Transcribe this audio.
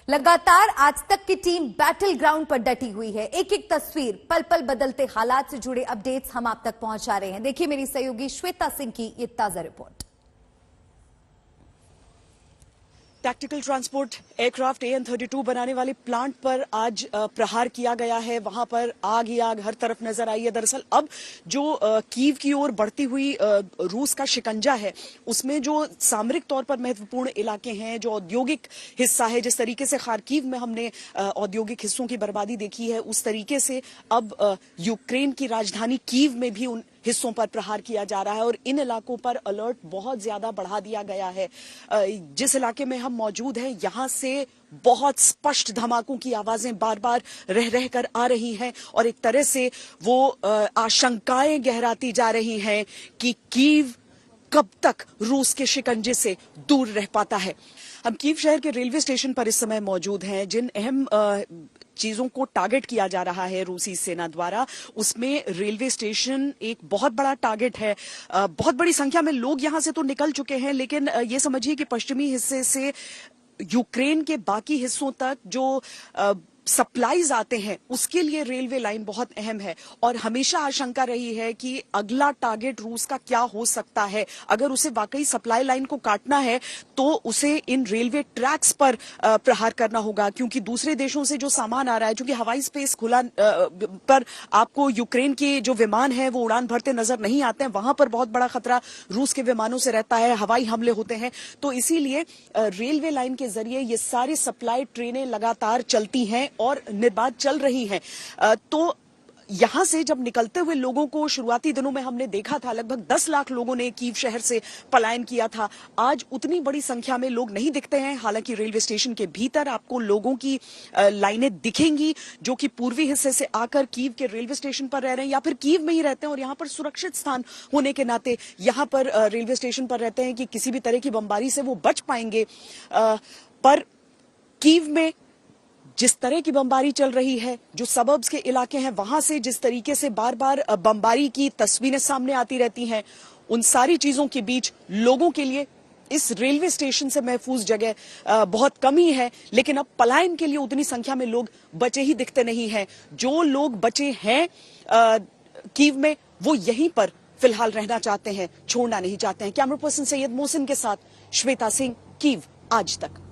लगातार आज तक की टीम बैटल ग्राउंड पर डटी हुई है। एक एक तस्वीर, पल पल बदलते हालात से जुड़े अपडेट्स हम आप तक पहुंचा रहे हैं। देखिए मेरी सहयोगी श्वेता सिंह की ये ताजा report. Tactical transport aircraft AN-32 बनाने वाले प्लांट पर आज प्रहार किया गया है। वहां पर आग ही आग हर तरफ नजर आई है। दरअसल अब जो कीव की ओर बढ़ती हुई रूस का शिकंजा है, उसमें जो सामरिक तौर पर महत्वपूर्ण इलाके हैं, जो औद्योगिक हिस्सा है, जिस तरीके से खार्किव में हमने औद्योगिक हिस्सों की बर्बादी देखी है, उस तरीके से अब यूक्रेन की राजधानी कीव में भी उन हिस्सों पर प्रहार किया जा रहा है और इन इलाकों पर अलर्ट बहुत ज्यादा बढ़ा दिया गया है। जिस इलाके में हम मौजूद हैं, यहां से बहुत स्पष्ट धमाकों की आवाजें बार बार रह रह कर आ रही हैं और एक तरह से वो आशंकाएं गहराती जा रही हैं कि कीव कब तक रूस के शिकंजे से दूर रह पाता है। हम कीव शहर के रेलवे स्टेशन पर इस समय मौजूद हैं। जिन अहम चीजों को टारगेट किया जा रहा है रूसी सेना द्वारा, उसमें रेलवे स्टेशन एक बहुत बड़ा टारगेट है। बहुत बड़ी संख्या में लोग यहां से तो निकल चुके हैं, लेकिन ये समझिए कि पश्चिमी हिस्से से यूक्रेन के बाकी हिस्सों तक जो सप्लाईज आते हैं, उसके लिए रेलवे लाइन बहुत अहम है और हमेशा आशंका रही है कि अगला टारगेट रूस का क्या हो सकता है। अगर उसे वाकई सप्लाई लाइन को काटना है तो उसे इन रेलवे ट्रैक्स पर प्रहार करना होगा, क्योंकि दूसरे देशों से जो सामान आ रहा है, क्योंकि हवाई स्पेस खुला पर आपको यूक्रेन के जो विमान है वो उड़ान भरते नजर नहीं आते हैं, वहां पर बहुत बड़ा खतरा रूस के विमानों से रहता है, हवाई हमले होते हैं। तो इसीलिए रेलवे लाइन के जरिए ये सारी सप्लाई ट्रेनें लगातार चलती हैं और निर्बाध चल रही हैं। तो यहां से जब निकलते हुए लोगों को शुरुआती दिनों में हमने देखा था, लगभग 10 लाख लोगों ने कीव शहर से पलायन किया था। आज उतनी बड़ी संख्या में लोग नहीं दिखते हैं। हालांकि रेलवे स्टेशन के भीतर आपको लोगों की लाइनें दिखेंगी जो कि पूर्वी हिस्से से आकर कीव के रेलवे स्टेशन पर रह रहे हैं या फिर कीव में ही रहते हैं और यहां पर सुरक्षित स्थान होने के नाते यहां पर रेलवे स्टेशन पर रहते हैं कि किसी भी तरह की बमबारी से वो बच पाएंगे। पर कीव में जिस तरह की बमबारी चल रही है, जो सबर्ब्स के इलाके हैं, वहां से जिस तरीके से बार बार बमबारी की तस्वीरें सामने आती रहती हैं, उन सारी चीजों के बीच लोगों के लिए इस रेलवे स्टेशन से महफूज जगह बहुत कम ही है। लेकिन अब पलायन के लिए उतनी संख्या में लोग बचे ही दिखते नहीं हैं। जो लोग बचे हैं कीव में, वो यहीं पर फिलहाल रहना चाहते हैं, छोड़ना नहीं चाहते हैं। कैमरा पर्सन सैयद मोहसिन के साथ श्वेता सिंह, कीव आज तक।